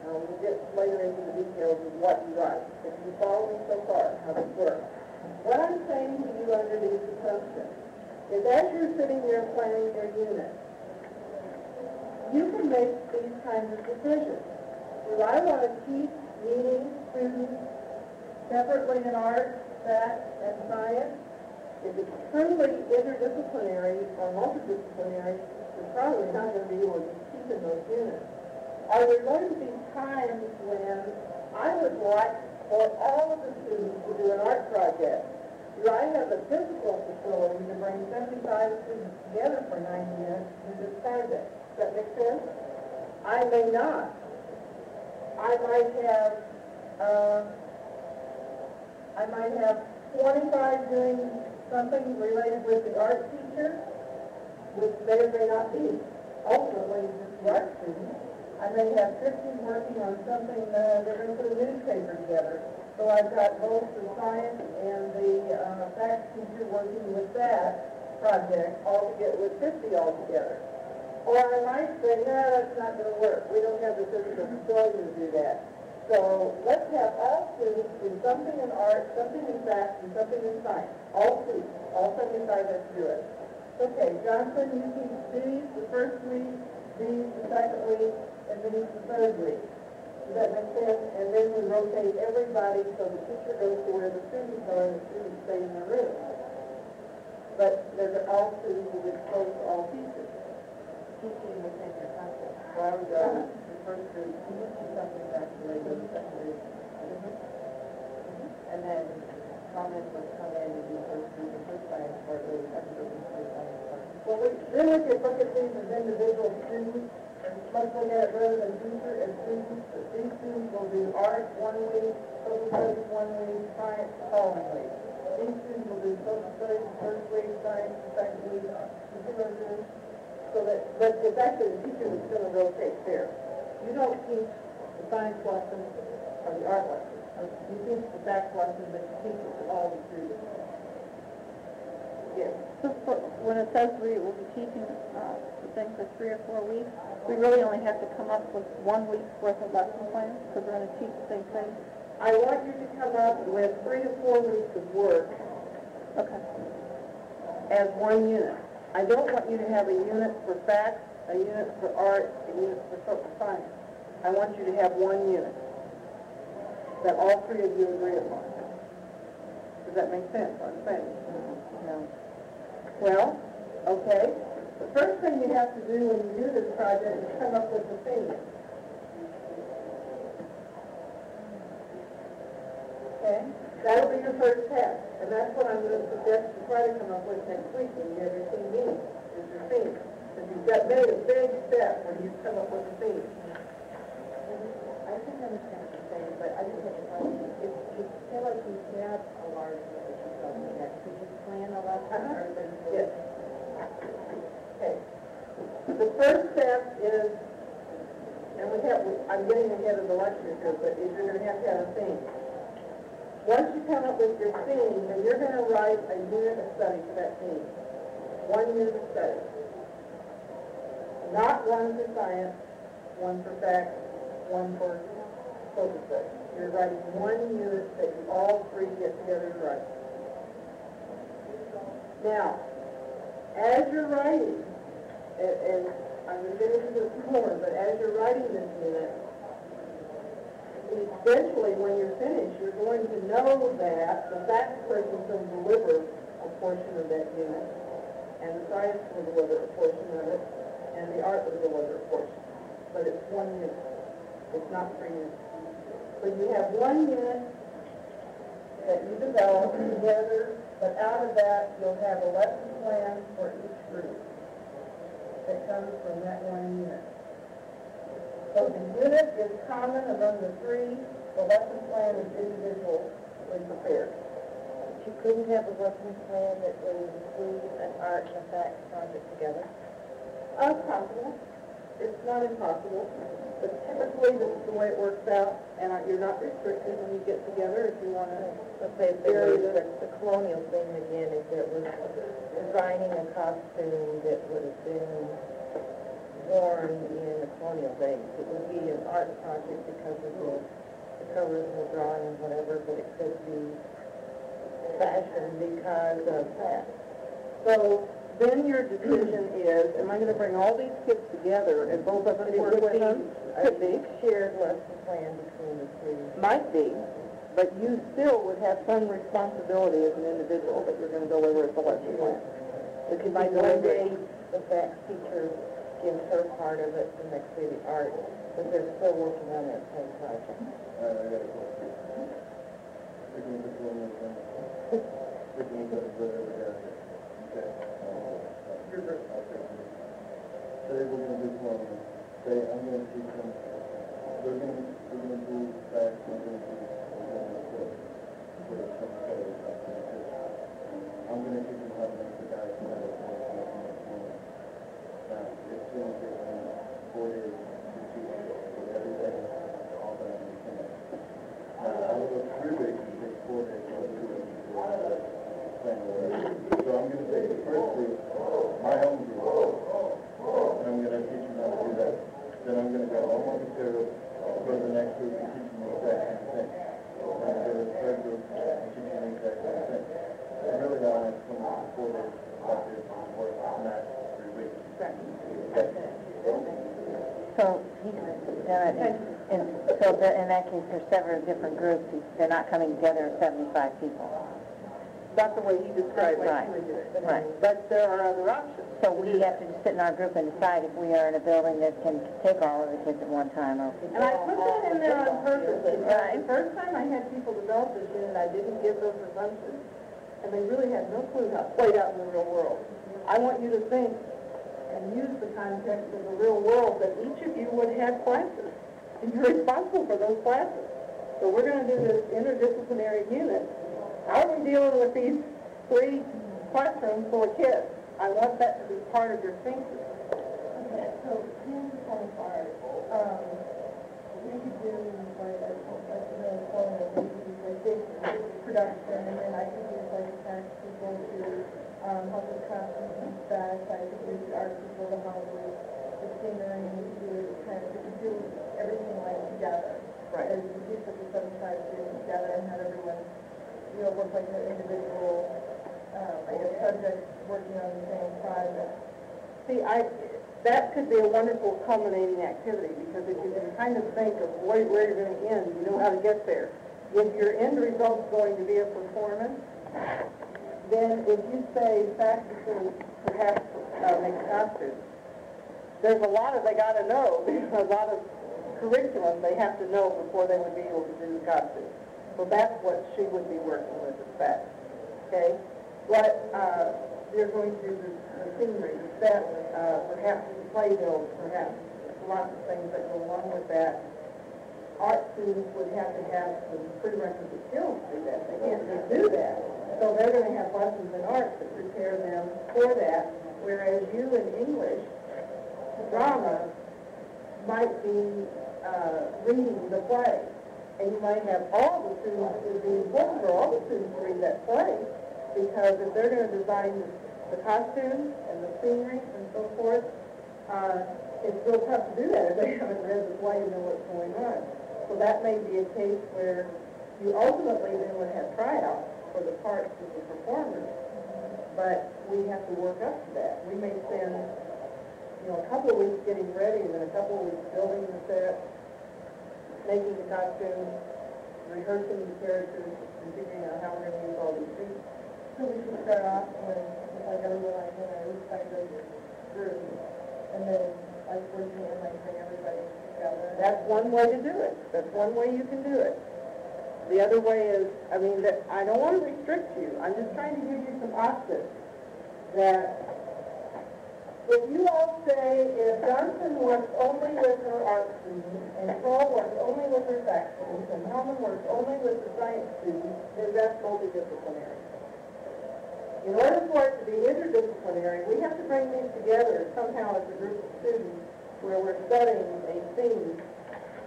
We'll get later into the details of what you write. If you follow me so far, how this works. What I'm saying to you under these assumptions is as you're sitting there planning your unit, you can make these kinds of decisions. Do I want to keep meeting students separately in art, stat, and science? If it's truly interdisciplinary or multidisciplinary, you're probably not going to be able to keep in those units. Are there going to be times when I would like for all of the students to do an art project? Do I have the physical facility to bring 75 students together for 90 minutes to do this project? Does that make sense? I may not. I might have 25 doing something related with the art teacher, which may or may not be ultimately just the art student. I may have 50 working on something, they're going to put a newspaper together. So I've got both the science and the fact teacher working with that project all together, with 50 altogether. Or I might say, no, that's not going to work. We don't have the physical facility to do that. So let's have all students do something in art, something in fact, and something in science. All students, all 75 have to do it. Okay, Johnson, you teach these the first week, these the second week, and these the third week. Does that make sense? And then we rotate everybody so the teacher goes to where the students are and the students stay in their room. But there's all students who get exposed to all teachers. Teaching will take your concept. Well, we go the first grade, something back to later, the second grade. And then comments will come in and do first grade, the first science part, or the second grade, the first science part. Well, then we can look at these as individual students. Let's look at it rather than teacher as students. These students will do art 1 week, social studies 1 week, science the following week. These students will do social studies the first week, science the second week. You see what I'm doing? So that, but it's actually the teacher that's going to rotate there. You don't teach the science lesson or the art lesson. You teach the fact lesson, but you teach it to all the students. Yes. So when it says we will be teaching the thing for 3 or 4 weeks, we really only have to come up with 1 week's worth of lesson plans because we're going to teach the same thing. I want you to come up with 3 to 4 weeks of work. Okay. As one unit. I don't want you to have a unit for facts, a unit for art, a unit for social science. I want you to have one unit that all 3 of you agree upon. Does that make sense, what I'm saying? No. Well, okay. The first thing you have to do when you do this project is come up with a theme. Okay? That'll be your first test. And that's what I'm going to suggest you try to come up with next week when you have your team meeting, is your theme. Because you've got made a big step when you come up with a theme. I think I understand what you're saying, but I just have a question. If you feel like you have a large membership project, could you plan a lesson or then? Yes. Okay. The first step is, and I'm getting ahead of the lecture here, but is you're going to have a theme. Once you come up with your theme, then you're going to write a unit of study for that theme. 1 unit of study. Not 1 for science, 1 for facts, 1 for social studies. You're writing one unit that you all three get together to write. Now, as you're writing, and I'm going to get into this more, but as you're writing this unit, eventually when you're finished, you're going to know that the fact person's going to deliver a portion of that unit, and the science will deliver a portion of it, and the art will deliver a portion. But it's one unit. It's not 3 units. So you have one unit that you develop together, but out of that you'll have a lesson plan for each group that comes from that one unit. So the unit is common among the 3, the lesson plan is individually prepared. But you couldn't have a lesson plan that would include an art and a fact project together? Possible. It's not impossible, but typically this is the way it works out, and you're not restricted when you get together if you want to. Let's say if there was the colonial thing again, if it was designing a costume that would have been worn in the colonial days, it would be an art project because of the colors and the drawing and whatever, but it could be fashion because of that. So then your decision is, am I going to bring all these kids together and both of them It work would with be them? a big shared lesson plan between the 3. Might be, but you still would have some responsibility as an individual that you're going to deliver as a lesson plan. It could be one day the facts teacher gives her part of it, the next day the art, but they're still working on that same project. I got a question. Picking the colonial thing. Picking the okay. You're great. Today we're going to do colonial. Say I'm going to teach them. We're going to do facts. We're going to do quotes. I'm going to teach them how to make the guys come out. Now, it's going to take them 4 days to teach everything, all that I'm saying. Now, out of those 3 weeks, it takes 4 days to do it. So I'm going to take the first group, my own group, and I'm going to teach them how to do that. Then I'm going to go all my material, go to the next group and teach them the exact same thing. I'm going to go to the third group and teach them the exact same thing. And really now I have 4 days, 5 days of work, max 3 weeks. So he's done it, and so in that case, there's several different groups. They're not coming together as 75 people. That's the way you described it. Right. Right. But there are other options. So we have to just sit in our group and decide if we are in a building that can take all of the kids at one time, or... And I put that in there on purpose. Right. The first time I had people develop this unit, I didn't give those assumptions, and they really had no clue how it played out in the real world. I want you to think and use the context of the real world that each of you would have classes, and you're responsible for those classes. So we're going to do this interdisciplinary unit. How are we dealing with these 3 classrooms full of kids? I want that to be part of your thinking. Okay, so 10 to 25, we could do like a big production, and then I could use like tax people to help with costumes and specs. I could use the art people to help with the scenery, and we could do kind of, we could do everything like together. Right. As you do put the 75 students together and have everyone, you know, work like an individual, I guess, subject working on the same project. See, that could be a wonderful culminating activity, because if you can kind of think of where you're going to end, you know how to get there. If your end result's going to be a performance, then if you say faculty perhaps make costumes, there's a lot of they got to know, a lot of curriculum they have to know before they would be able to do the costumes. So that's what she would be working with, is that. Okay? What they're going to do the scenery, the set, perhaps the playbills, perhaps lots of things that go along with that. Art students would have to have some prerequisite skills to do that. They can't just do that. So they're going to have lessons in art to prepare them for that, whereas you in English, drama, might be reading the play. And you might have all the students, it would be important for all the students to read that play, because if they're going to design the costumes and the scenery and so forth, it's real tough to do that if they haven't read the play and know what's going on. So that may be a case where you ultimately then would have tryouts for the parts of the performers, but we have to work up to that. We may spend, a couple of weeks getting ready, and then a couple of weeks building the set, making the costumes, rehearsing the characters, and figuring out how we're going to use all these things. So we should start off with, like everyone I know, we start those groups, and then like working and like bring everybody together. That's one way to do it. That's one way you can do it. The other way is, I don't want to restrict you. I'm just trying to give you some options. That if you all say, if Johnson works only with her art students, and Paul works only with her fact students, and Helen works only with the science students, then that's multidisciplinary. In order for it to be interdisciplinary, we have to bring these together somehow as a group of students where we're studying a theme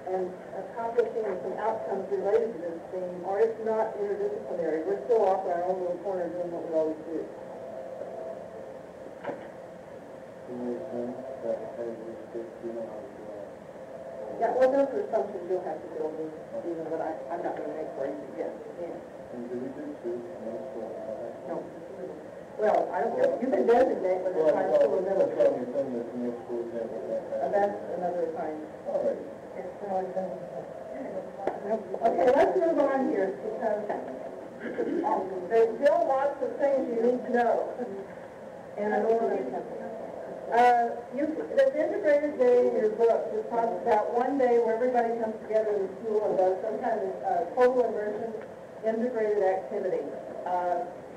and accomplishing some outcomes related to this theme, or it's not interdisciplinary. We're still off in our own little corner doing what we always do. Yeah, well, those are assumptions you'll have to build in, even that I'm not going to make for you. Yes, yeah. And do we do two? No. Well, I don't care. You can designate whether it's high school or middle school. That's another time. All right. Okay, let's move on here because there's still lots of things you need to know. And I don't want to. There's integrated day in your book. It talks about one day where everybody comes together in the school and does some kind of total immersion integrated activity.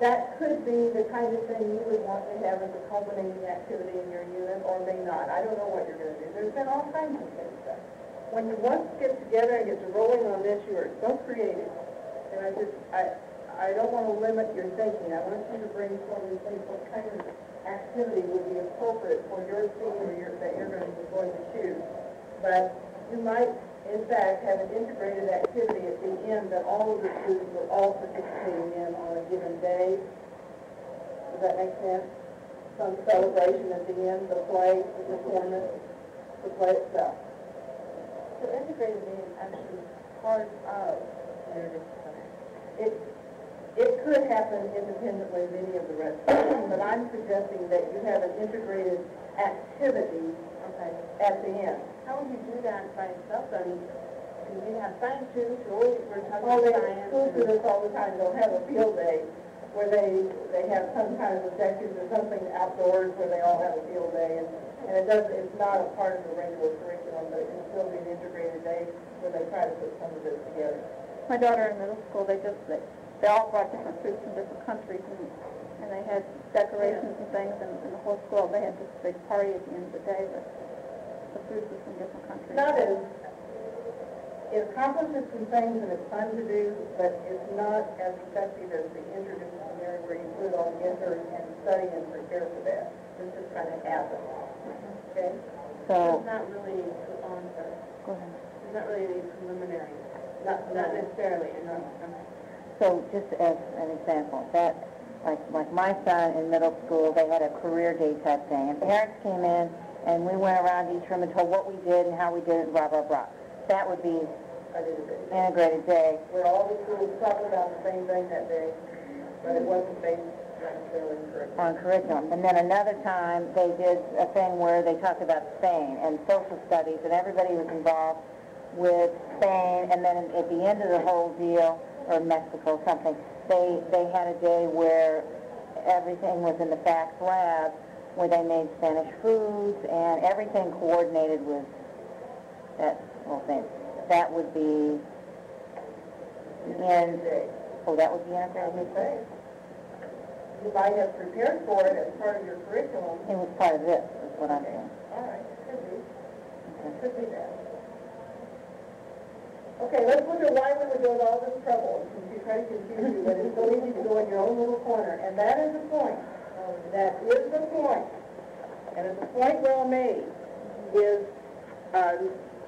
That could be the kind of thing you would want to have as a culminating activity in your unit, or may not. I don't know what you're going to do. There's been all kinds of things done. When you once get together and get to rolling on this, you are so creative. And I don't want to limit your thinking. I want you to brainstorm and think what kind of activity would be appropriate for your theme or that you're going to choose. But you might, in fact, have an integrated activity at the end that all of the students are all participating in on a given day. Does that make sense? Some celebration at the end, the play, the performance, the play itself. So integrated means actually part of interdisciplinary. It could happen independently of any of the rest of them, but I'm suggesting that you have an integrated activity at the end. How would you do that by itself? I mean, you have science students who always were talking Well, about science. schools do this all the time. They'll have a field day where they have some kind of objectives or something outdoors where they all have a field day, and it's not a part of the regular curriculum, but it can still be an integrated day where they try to put some of this together. My daughter in middle school, they all brought different fruits from different countries, and they had decorations and things, and the whole school, they had this big party at the end of the day with the fruits from different countries. It accomplishes some things and it's fun to do, but it's not as effective as the interdisciplinary where you put it all together and study and prepare for that. This just kind of happens. Okay? So, It's not really on the, go ahead. it's not really any preliminary. Not necessarily. So just as an example, that like my son in middle school, they had a career day type thing, and parents came in and we went around each room and told what we did and how we did it, blah, blah, blah. That would be integrated day. Where all the schools talk about the same thing that day, but it wasn't based necessarily on curriculum. And then another time they did a thing where they talked about Spain and social studies, and everybody was involved with Spain, and then at the end of the whole deal, or Mexico, something, they had a day where everything was in the FACS lab, where they made Spanish foods, and everything coordinated with that whole thing. That would be that would be integrated. You might have prepared for it as part of your curriculum. It was part of this, is what I'm saying. All right, could be. Could be that. Okay, let's look at why we would go to all this trouble to try to confuse you, but it's so easy to go in your own little corner. And that is the point. That is the point. And it's a point well made. Is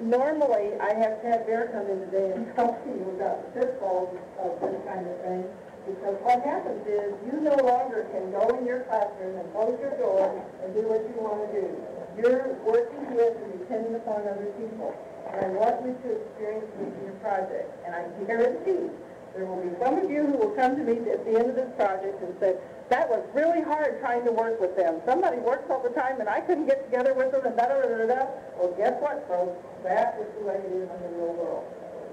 normally I have had Bear come in today and talk to you about the pitfalls of this kind of thing. Because what happens is you no longer can go in your classroom and close your door and do what you want to do. You're working with and dependent upon other people. And I want you to experience this in your project. And I guarantee there will be some of you who will come to me at the end of this project and say, that was really hard trying to work with them. Somebody works all the time and I couldn't get together with them and da-da-da-da-da. Well, guess what, folks? That is the way it is in the real world.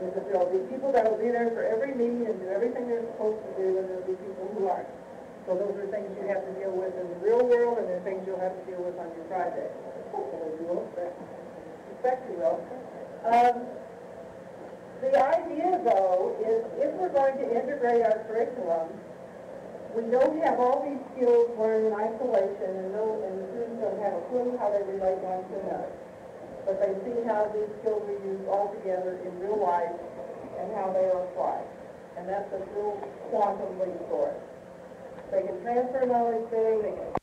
There will be people that will be there for every meeting and do everything they're supposed to do, and there will be people who aren't. So those are things you have to deal with in the real world, and they're things you'll have to deal with on your project. Hopefully you will, but I suspect you will. The idea, though, is if we're going to integrate our curriculum, we don't have all these skills learned in isolation, and the students don't have a clue how they relate one to another. But they see how these skills are used all together in real life and how they are applied. And that's a real quantum leap for us. They can transfer knowledge there, they can